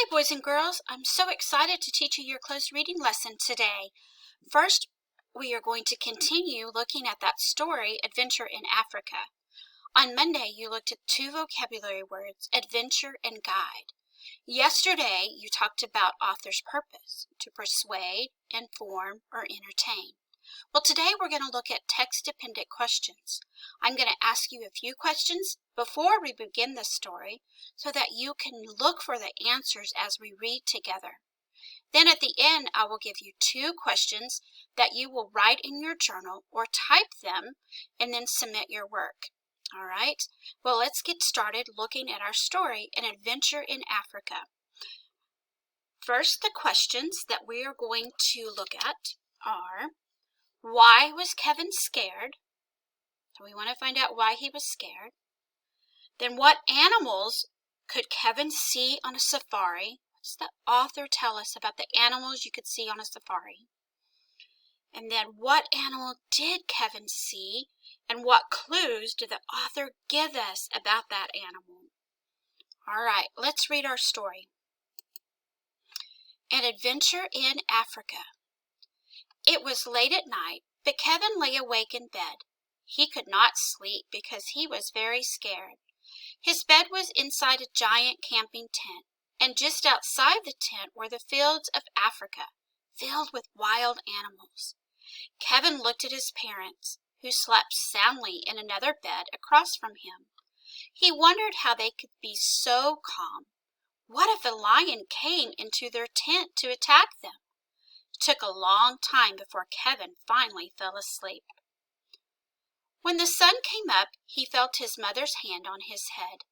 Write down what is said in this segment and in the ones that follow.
Hi, boys and girls. I'm so excited to teach you your closed reading lesson today. First, we are going to continue looking at that story, Adventure in Africa. On Monday, you looked at two vocabulary words, adventure and guide. Yesterday, you talked about author's purpose, to persuade, inform, or entertain. Well, today we're going to look at text-dependent questions. I'm going to ask you a few questions before we begin the story so that you can look for the answers as we read together. Then at the end, I will give you two questions that you will write in your journal or type them and then submit your work. All right? Well, let's get started looking at our story, An Adventure in Africa. First, the questions that we are going to look at are, why was Kevin scared? So we want to find out why he was scared. Then what animals could Kevin see on a safari? What does the author tell us about the animals you could see on a safari? And then what animal did Kevin see? And what clues did the author give us about that animal? All right, let's read our story. An Adventure in Africa. It was late at night, but Kevin lay awake in bed. He could not sleep because he was very scared. His bed was inside a giant camping tent, and just outside the tent were the fields of Africa, filled with wild animals. Kevin looked at his parents, who slept soundly in another bed across from him. He wondered how they could be so calm. What if a lion came into their tent to attack them? It took a long time before Kevin finally fell asleep. When the sun came up, he felt his mother's hand on his head.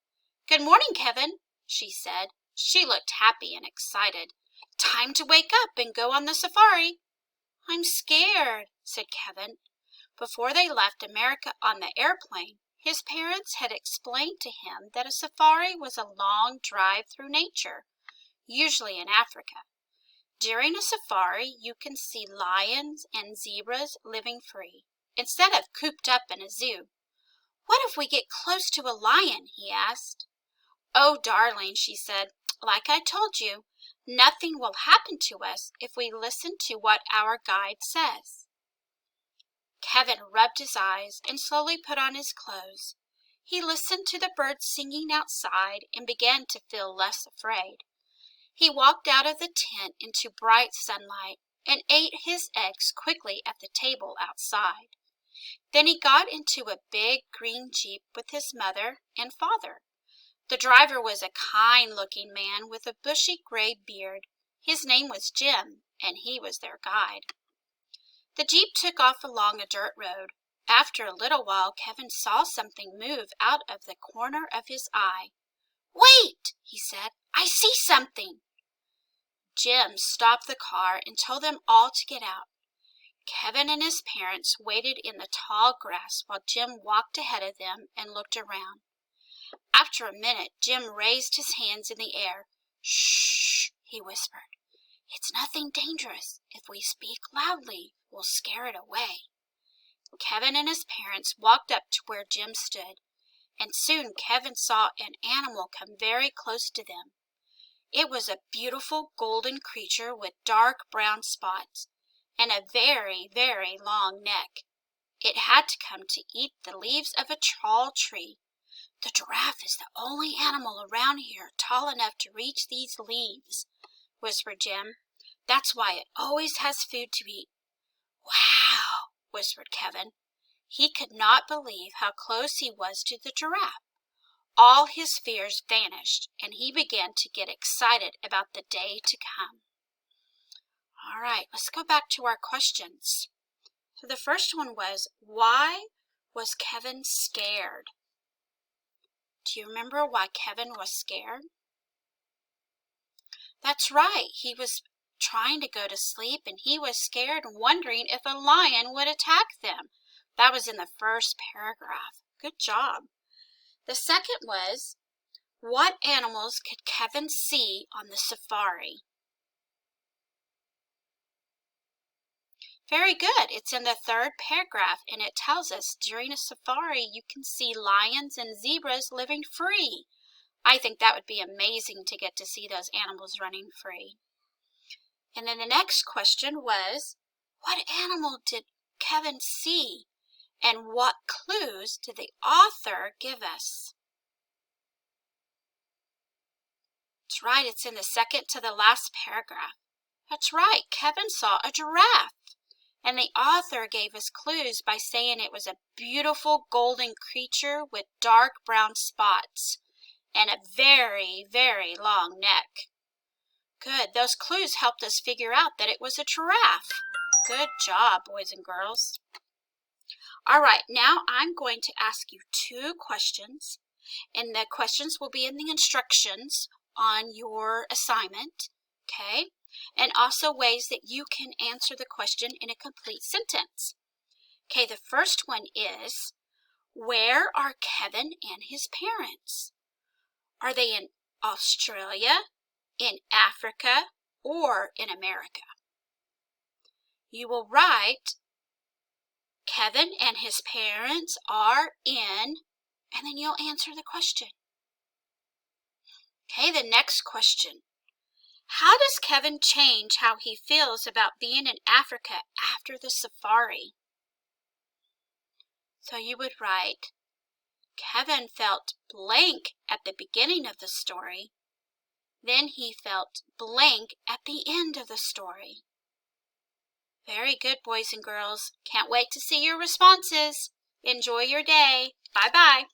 "Good morning, Kevin," she said. She looked happy and excited. "Time to wake up and go on the safari." "I'm scared," said Kevin. Before they left America on the airplane, his parents had explained to him that a safari was a long drive through nature, usually in Africa. During a safari, you can see lions and zebras living free, instead of cooped up in a zoo. "What if we get close to a lion?" he asked. "Oh, darling," she said, "like I told you, nothing will happen to us if we listen to what our guide says." Kevin rubbed his eyes and slowly put on his clothes. He listened to the birds singing outside and began to feel less afraid. He walked out of the tent into bright sunlight and ate his eggs quickly at the table outside. Then he got into a big green Jeep with his mother and father. The driver was a kind-looking man with a bushy gray beard. His name was Jim, and he was their guide. The Jeep took off along a dirt road. After a little while, Kevin saw something move out of the corner of his eye. "Wait!" he said. "I see something." Jim stopped the car and told them all to get out. Kevin and his parents waited in the tall grass while Jim walked ahead of them and looked around. After a minute, Jim raised his hands in the air. "Shh," he whispered. "It's nothing dangerous. If we speak loudly, we'll scare it away." Kevin and his parents walked up to where Jim stood, and soon Kevin saw an animal come very close to them. It was a beautiful golden creature with dark brown spots and a very, very long neck. It had to come to eat the leaves of a tall tree. "The giraffe is the only animal around here tall enough to reach these leaves," whispered Jim. "That's why it always has food to eat." "Wow," whispered Kevin. He could not believe how close he was to the giraffe. All his fears vanished, and he began to get excited about the day to come. All right, let's go back to our questions. So the first one was, why was Kevin scared? Do you remember why Kevin was scared? That's right, he was trying to go to sleep, and he was scared and wondering if a lion would attack them. That was in the first paragraph. Good job. The second was, what animals could Kevin see on the safari? Very good. It's in the third paragraph, and it tells us during a safari you can see lions and zebras living free. I think that would be amazing to get to see those animals running free. And then the next question was, what animal did Kevin see? And what clues did the author give us? That's right, it's in the second to the last paragraph. That's right, Kevin saw a giraffe. And the author gave us clues by saying it was a beautiful golden creature with dark brown spots and a very, very long neck. Good, those clues helped us figure out that it was a giraffe. Good job, boys and girls. All right, now I'm going to ask you 2 questions, and the questions will be in the instructions on your assignment, okay? And also ways that you can answer the question in a complete sentence. Okay, the first one is, where are Kevin and his parents? Are they in Australia, in Africa, or in America? You will write, Kevin and his parents are in, and then you'll answer the question. Okay, the next question. How does Kevin change how he feels about being in Africa after the safari? So you would write, Kevin felt blank at the beginning of the story. Then he felt blank at the end of the story. Very good, boys and girls. Can't wait to see your responses. Enjoy your day. Bye-bye.